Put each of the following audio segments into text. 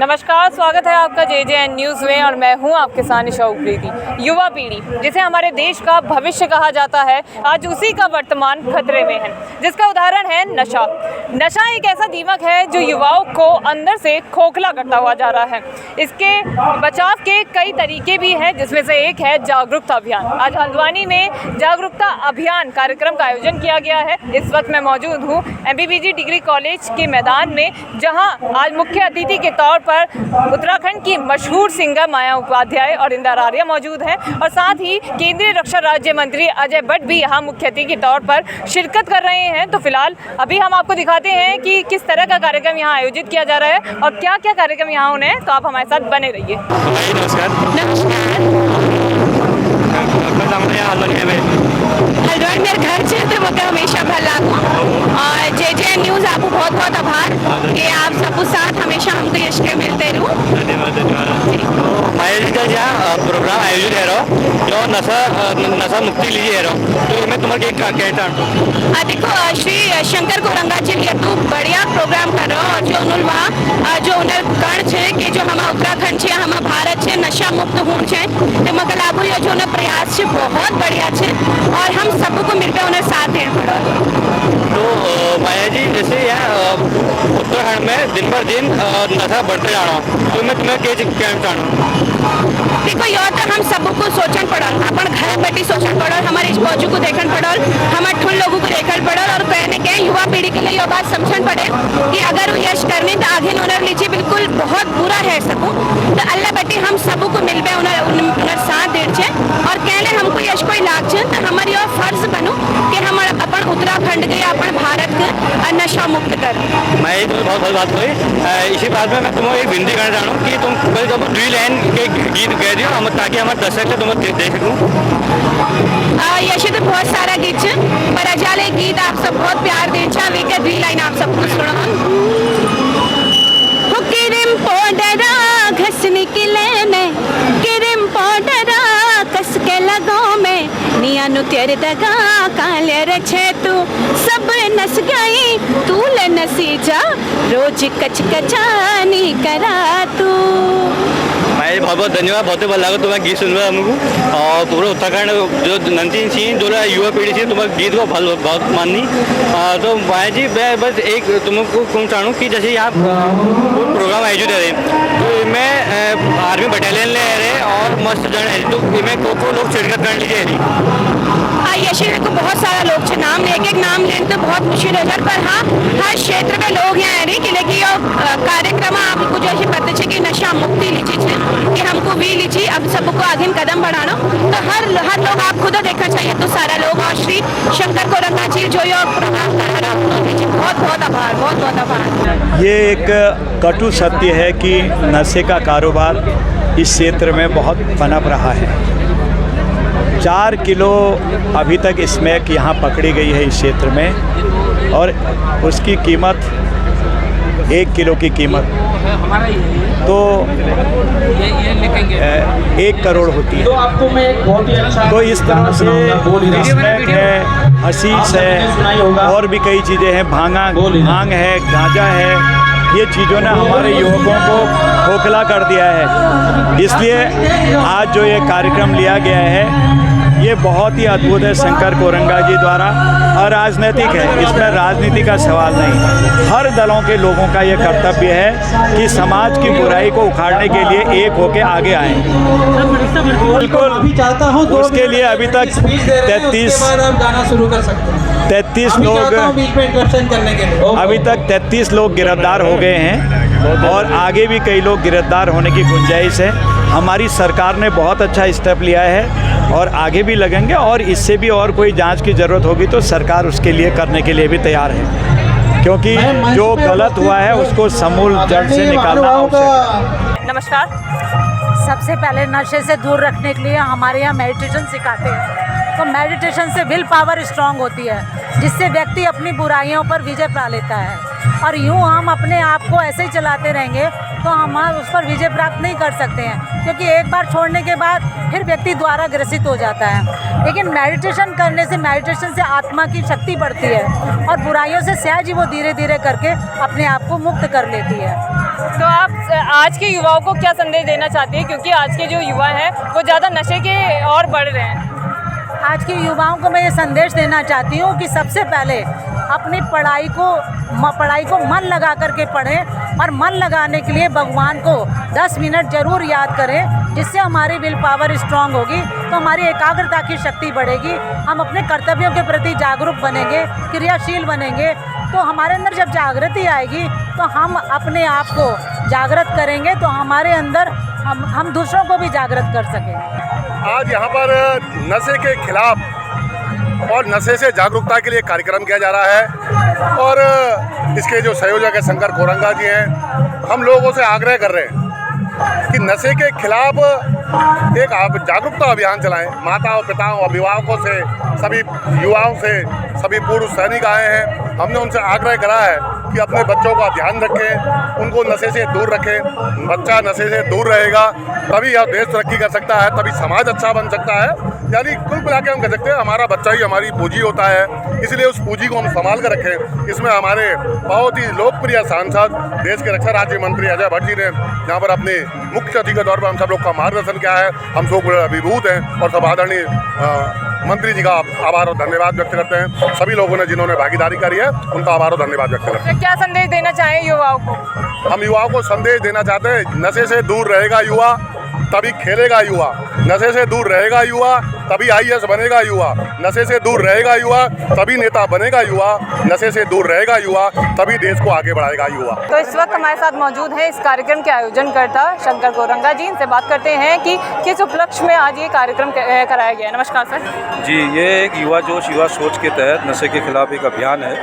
नमस्कार, स्वागत है आपका JJN न्यूज़ में और मैं हूं आपके साथ निशा उप्रेती। युवा पीढ़ी जिसे हमारे देश का भविष्य कहा जाता है, आज उसी का वर्तमान खतरे में है, जिसका उदाहरण है नशा। नशा एक ऐसा दीमक है जो युवाओं को अंदर से खोखला करता हुआ जा रहा है। इसके बचाव के कई तरीके भी हैं, जिसमें से एक है जागरूकता अभियान। आज हल्द्वानी में जागरूकता अभियान कार्यक्रम का आयोजन किया गया है। इस वक्त मैं मौजूद हूँ MBBG डिग्री कॉलेज के मैदान में, जहाँ आज मुख्य अतिथि के तौर पर उत्तराखंड की मशहूर सिंगर माया उपाध्याय और इंदिरा आर्या मौजूद हैं, और साथ ही केंद्रीय रक्षा राज्य मंत्री अजय भट्ट भी यहाँ मुख्य अतिथि के तौर पर शिरकत कर रहे हैं। तो फिलहाल अभी हम आपको दिखाते हैं कि किस तरह का कार्यक्रम यहाँ आयोजित किया जा रहा है और क्या क्या कार्यक्रम यहाँ होने हैं। तो आप हमारे साथ बने रहिए। हल्द्वानी मेरे घर से तो मैं हमेशा भला और JJN न्यूज़ आपको बहुत बहुत आभार कि आप सबको साथ हमेशा हमको यश मिलते रहो। प्रोग्राम आयोजित है जो नशा मुक्ति लीजिए है तो मैं तुम्हारे एक कहता हूँ। देखो श्री शंकर कोरंगा जी तो बढ़िया प्रोग्राम कर रहे हो जो वहाँ जो कण है कि जो हम उत्तराखंड है हम भारत है नशा मुक्त होने छे तो मैं लागू जो प्रयास है बहुत बढ़िया है और हम सबको मिलकर उन्हें साथ देना पड़ा। तो माया जी जैसे यहाँ उत्तराखंड में दिन पर दिन नशा बढ़ते जा रहा हूँ तो मैं तुम्हें क्या कहना चाहूँ। देखो यह तो हम सबको सोचन पड़ल, अपन घर बैठी सोचन पड़ल, हमारे इस बाजू को देखन पड़ल, हमारे ठुन लोगों को देखन पड़ल और कहने के युवा पीढ़ी के लिए यह बात समझन पड़े कि अगर वो यश करने तो आगे उन्हें लीजिए बिल्कुल बहुत बुरा है सबको तो अल्लाह बेटी हम सबको मिलबे उन्हें साथ दे और कहले हमको यश कोई लाग तो हमारी यह फर्ज बनो कि हम अपन उत्तराखंड के अपन भारत के नशा मुक्त कर। मैं ये तो बहुत बात हुई इसी बात में मैं तुम्हें एक विनती करना चाह रहा हूँ कि तुम कल जब ड्रिल लाइन के गीत गा दियो हम ताकि हमारे दर्शक तुम देख सकूँ। यश तो बहुत सारा गीत है पर अजाले गीत आप सब बहुत प्यार दे वी के ड्रिल लाइन आप सबको सुनो। किरिम पाउडरा घस निकले ने किरिम पाउडरा कस के लगो में निया नु तेरे दगा काले रछे तू सब नस गई तू ले नसी जा रोज कच कचानी करा तू। मैं बहुत बहुत धन्यवाद, बहुत बहुत लगा तुम्हारा गीत सुन रहा हमको और पूरे उत्तराखंड जो नंदीन सिंह जो युवा पीढ़ी थी तुम्हारे गीत को बहुत माननी। तो माया जी मैं बस एक तुमको कहना चाहूँ कि जैसे यहाँ प्रोग्राम आयोजित है तो मैं आर्मी बटालियन ले रहे और मस्त जन है तो मैं को लोग शिरकत कर लीजिए। यश को बहुत सारा लोग से नाम एक एक नाम लेने तो बहुत मुश्किल हो जाए पर हाँ हर क्षेत्र में लोग यहाँ आ रही कि लेकिन कार्यक्रम आपको जैसे पता है कि नशा मुक्ति लीजिए कि हमको भी लीजिए अब सबको आगे कदम बढ़ाना तो हर लोग आप खुद देखना चाहिए तो सारा लोग और श्री शंकर कोरंगा जी जो ये प्रोग्राम कर रहा है बहुत बहुत आभार बहुत बहुत आभार। ये एक कटु सत्य है कि नशे का कारोबार इस क्षेत्र में बहुत पनप रहा है। 4 किलो अभी तक स्मैक यहाँ पकड़ी गई है इस क्षेत्र में और उसकी कीमत 1 किलो की कीमत तो 1 करोड़ होती है। तो इस तरह से स्मैक है, हशीश है और भी कई चीज़ें हैं, भांग है, गांजा है, ये चीज़ों ने हमारे युवकों को खोखला कर दिया है। इसलिए आज जो ये कार्यक्रम लिया गया है ये बहुत ही अद्भुत है शंकर कोरंगा जी द्वारा और राजनीतिक है, इसमें राजनीति का सवाल नहीं। हर दलों के लोगों का ये कर्तव्य है कि समाज की बुराई को उखाड़ने के लिए एक होकर आगे आएँ। बिल्कुल, उसके लिए अभी तक 33 लोग अभी तक 33 लोग गिरफ्तार हो गए हैं और आगे भी कई लोग गिरफ्तार होने की गुंजाइश है। हमारी सरकार ने बहुत अच्छा स्टेप लिया है और आगे भी लगेंगे और इससे भी और कोई जांच की ज़रूरत होगी तो सरकार उसके लिए करने के लिए भी तैयार है, क्योंकि जो गलत हुआ है उसको समूल जड़ से निकालना आवश्यक है। नमस्कार। सबसे पहले नशे से दूर रखने के लिए हमारे यहाँ मेडिटेशन सिखाते हैं। तो मेडिटेशन से विल पावर स्ट्रांग होती है, जिससे व्यक्ति अपनी बुराइयों पर विजय पा लेता है। और यूँ हम अपने आप को ऐसे ही चलाते रहेंगे तो हम उस पर विजय प्राप्त नहीं कर सकते हैं, क्योंकि एक बार छोड़ने के बाद फिर व्यक्ति द्वारा ग्रसित हो जाता है। लेकिन मेडिटेशन करने से, मेडिटेशन से आत्मा की शक्ति बढ़ती है और बुराइयों से सहज ही वो धीरे धीरे करके अपने आप को मुक्त कर लेती है। तो आप आज के युवाओं को क्या संदेश देना चाहते हैं, क्योंकि आज के जो युवा हैं वो ज़्यादा नशे के और बढ़ रहे हैं? आज के युवाओं को मैं ये संदेश देना चाहती हूँ कि सबसे पहले अपनी पढ़ाई को मन लगा करके पढ़ें और मन लगाने के लिए भगवान को 10 मिनट ज़रूर याद करें, जिससे हमारी विल पावर स्ट्रांग होगी, तो हमारी एकाग्रता की शक्ति बढ़ेगी, हम अपने कर्तव्यों के प्रति जागरूक बनेंगे, क्रियाशील बनेंगे। तो हमारे अंदर जब जागृति आएगी तो हम अपने आप को जागृत करेंगे, तो हमारे अंदर हम दूसरों को भी जागृत कर सकेंगे। आज यहाँ पर नशे के खिलाफ और नशे से जागरूकता के लिए कार्यक्रम किया जा रहा है और इसके जो संयोजक है शंकर कोरंगा जी हैं, हम लोगों से आग्रह कर रहे हैं कि नशे के खिलाफ एक जागरूकता अभियान चलाएं। माताओं, पिताओं, अभिभावकों से, सभी युवाओं से, सभी पूर्व सैनिक आए हैं, हमने उनसे आग्रह करा है कि अपने बच्चों का ध्यान रखें, उनको नशे से दूर रखें। बच्चा नशे से दूर रहेगा तभी यह देश तरक्की कर सकता है, तभी समाज अच्छा बन सकता है। यानी कुल मिला के हम कह सकते हैं हमारा बच्चा ही हमारी पूंजी होता है, इसलिए उस पूंजी को हम संभाल कर रखें। इसमें हमारे बहुत ही लोकप्रिय सांसद, देश के रक्षा राज्य मंत्री अजय भट्ट जी ने यहाँ पर अपने मुख्य अतिथि के तौर पर हम सब लोग का मार्गदर्शन किया है। हम सब अभिभूत हैं और सब आदरणीय मंत्री जी का आभार और धन्यवाद व्यक्त करते हैं। सभी लोगों ने जिन्होंने भागीदारी करी है उनका आभार और धन्यवाद व्यक्त करते हैं। क्या संदेश देना चाहें युवाओं को? हम युवाओं को संदेश देना चाहते हैं, नशे से दूर रहेगा युवा तभी खेलेगा युवा, नशे से दूर रहेगा युवा तभी IAS बनेगा युवा, नशे से दूर रहेगा युवा तभी नेता बनेगा युवा, नशे से दूर रहेगा युवा तभी देश को आगे बढ़ाएगा युवा। तो इस वक्त हमारे साथ मौजूद हैं इस कार्यक्रम के आयोजनकर्ता शंकर कोरंगा जी। इनसे बात करते हैं कि किस उपलक्ष्य में आज ये कार्यक्रम कराया गया है। नमस्कार सर जी, ये एक युवा जोश युवा सोच के तहत नशे के खिलाफ एक अभियान है।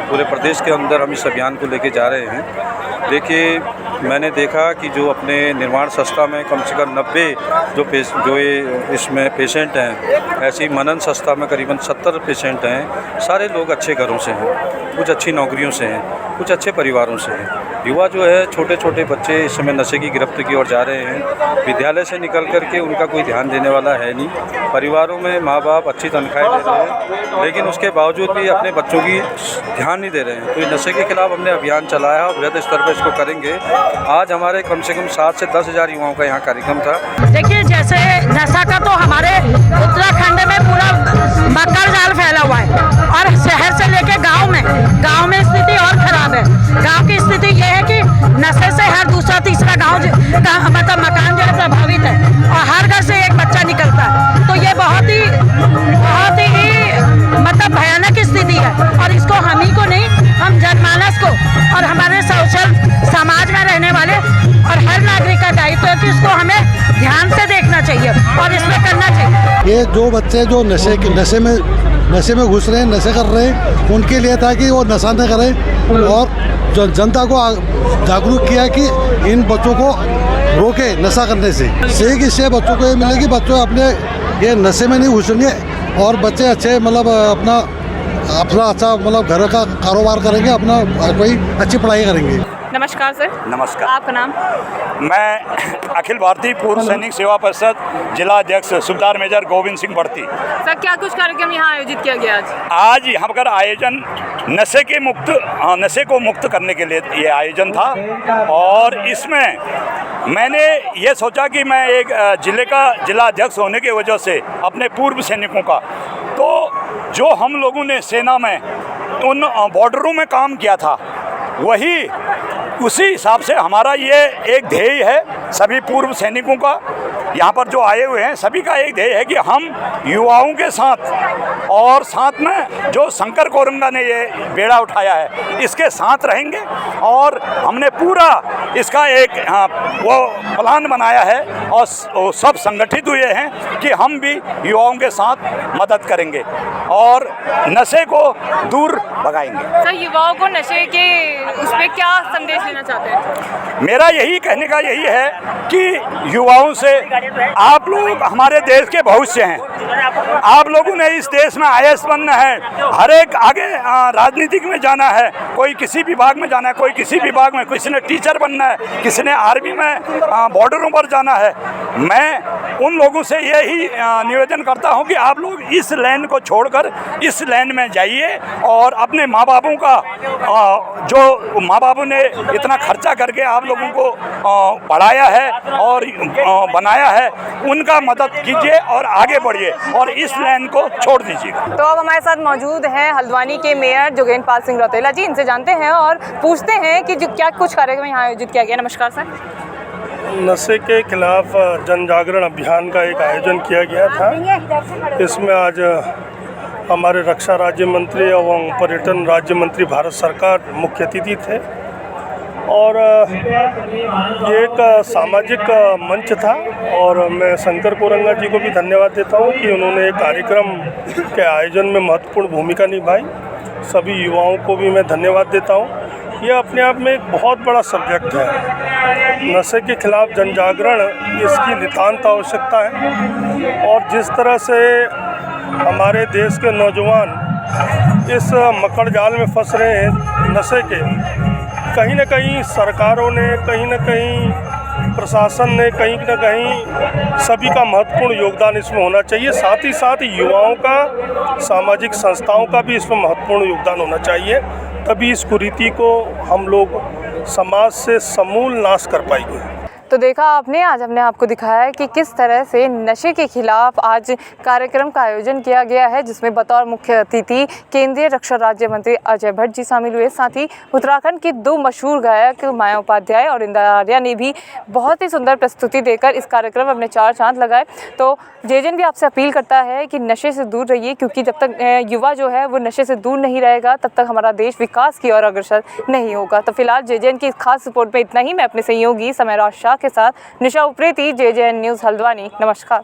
पूरे प्रदेश के अंदर हम इस अभियान को लेके जा रहे हैं। देखिए, मैंने देखा कि जो अपने निर्माण संस्था में कम से कम 90 जो ये इसमें पेशेंट हैं, ऐसी मनन संस्था में करीबन 70 पेशेंट हैं। सारे लोग अच्छे घरों से हैं, कुछ अच्छी नौकरियों से हैं, कुछ अच्छे परिवारों से हैं। युवा जो है, छोटे छोटे बच्चे इस समय नशे की गिरफ्त की ओर जा रहे हैं। विद्यालय से निकल कर के उनका कोई ध्यान देने वाला है नहीं। परिवारों में माँ बाप अच्छी तनख्वाहें दे रहे हैं, लेकिन उसके बावजूद भी अपने बच्चों की ध्यान नहीं दे रहे हैं। तो ये नशे के खिलाफ हमने अभियान चलाया और बृहद स्तर पर इसको करेंगे। आज हमारे कम से कम 7 से 10 हज़ार युवाओं का यहाँ कार्यक्रम था। देखिए, जैसे नशा का तो हमारे उत्तराखंड में पूरा मकर जाल फैला हुआ है और शहर से लेके गांव में स्थिति और खराब है। गांव की स्थिति ये है कि नशे से हर दूसरा तीसरा गांव मतलब मकान जो है प्रभावित है और हर घर से एक बच्चा निकलता है। तो ये बहुत ही मतलब भयानक स्थिति है और इसको हम ही को नहीं, हम जनमानस को और हमारे सोशल समाज में रहने वाले और हर नागरिक का दायित्व है कि इसको हमें ध्यान से देखना चाहिए और इसमें करना चाहिए। ये जो बच्चे जो नशे में घुस रहे हैं, नशे कर रहे हैं, उनके लिए था कि वो नशा न करें और जो जनता को जागरूक किया कि इन बच्चों को रोके नशा करने से। सीख इससे बच्चों को ये मिलेगी, बच्चों अपने ये नशे में नहीं घुसेंगे और बच्चे अच्छे मतलब अपना अच्छा मतलब घर का कारोबार करेंगे, अपना कोई अच्छी पढ़ाई करेंगे। नमस्कार सर। नमस्कार। आपका नाम? मैं अखिल भारतीय पूर्व सैनिक सेवा परिषद जिला अध्यक्ष सुबेदार मेजर गोविंद सिंह बढ़ती। सर, क्या कुछ कार्यक्रम यहाँ आयोजित किया गया आज यहाँ पर आयोजन नशे को मुक्त करने के लिए ये आयोजन था और इसमें मैंने ये सोचा कि मैं एक जिला अध्यक्ष होने की वजह से अपने पूर्व सैनिकों का, तो जो हम लोगों ने सेना में उन बॉर्डरों में काम किया था उसी हिसाब से हमारा ये एक ध्येय है सभी पूर्व सैनिकों का, यहाँ पर जो आए हुए हैं सभी का एक ध्येय है कि हम युवाओं के साथ और साथ में जो शंकर कोरंगा ने ये बेड़ा उठाया है इसके साथ रहेंगे और हमने पूरा इसका एक वो प्लान बनाया है और सब संगठित हुए हैं कि हम भी युवाओं के साथ मदद करेंगे और नशे को दूर भगाएंगे। सर, युवाओं को नशे के उस पर क्या संदेश देना चाहते हैं? मेरा यही कहने का यही है कि युवाओं से, आप लोग हमारे देश के भविष्य हैं, आप लोगों ने इस देश में IAS बनना है, हर एक आगे राजनीतिक में जाना है, कोई किसी विभाग में जाना है, कोई किसी विभाग में, किसी ने टीचर बनना है, किसी ने आर्मी में बॉर्डरों पर जाना है। मैं उन लोगों से यही निवेदन करता हूं कि आप लोग इस लाइन को छोड़कर इस लाइन में जाइए और अपने माँ बापों का जो माँ बापों ने इतना खर्चा करके आप लोगों को पढ़ाया है और बनाया है, उनका मदद कीजिए और आगे बढ़िए और इस लाइन को छोड़ दीजिए। तो अब हमारे साथ मौजूद हैं हल्द्वानी के मेयर जोगेंद्र सिंह रौतेला जी। इनसे जानते हैं और पूछते हैं कि जो क्या कुछ कार्यक्रम यहाँ आयोजित किया गया। नमस्कार सर। नशे के खिलाफ जन जागरण अभियान का एक आयोजन किया गया था। इसमें आज हमारे रक्षा राज्य मंत्री एवं पर्यटन राज्य मंत्री भारत सरकार मुख्य अतिथि थे और ये एक सामाजिक मंच था और मैं शंकर कोरंगा जी को भी धन्यवाद देता हूँ कि उन्होंने एक कार्यक्रम के आयोजन में महत्वपूर्ण भूमिका निभाई। सभी युवाओं को भी मैं धन्यवाद देता हूँ। यह अपने आप में एक बहुत बड़ा सब्जेक्ट है। नशे के खिलाफ जन जागरण इसकी नितांत आवश्यकता है और जिस तरह से हमारे देश के नौजवान इस मकड़ जाल में फंस रहे हैं नशे के, कहीं न कहीं सरकारों ने, कहीं न कहीं प्रशासन ने, कहीं न कहीं सभी का महत्वपूर्ण योगदान इसमें होना चाहिए। साथ ही साथ युवाओं का, सामाजिक संस्थाओं का भी इसमें महत्वपूर्ण योगदान होना चाहिए। तभी इस कुरीति को हम लोग समाज से समूल नाश कर पाएंगे। तो देखा आपने, आज हमने आपको दिखाया है कि किस तरह से नशे के खिलाफ आज कार्यक्रम का आयोजन किया गया है, जिसमें बतौर मुख्य अतिथि केंद्रीय रक्षा राज्य मंत्री अजय भट्ट जी शामिल हुए। साथ ही उत्तराखंड की दो मशहूर गायक माया उपाध्याय और इंदिरा आर्या ने भी बहुत ही सुंदर प्रस्तुति देकर इस कार्यक्रम में अपने चार चांद लगाए। तो जेजन भी आपसे अपील करता है कि नशे से दूर रहिए, क्योंकि जब तक युवा जो है वो नशे से दूर नहीं रहेगा तब तक हमारा देश विकास की ओर अग्रसर नहीं होगा। तो फिलहाल जेजन की इस खास रिपोर्ट में इतना ही। मैं अपने सहयोगी समयराज शाह के साथ निशा उप्रेती, JJN न्यूज़ हल्द्वानी। नमस्कार।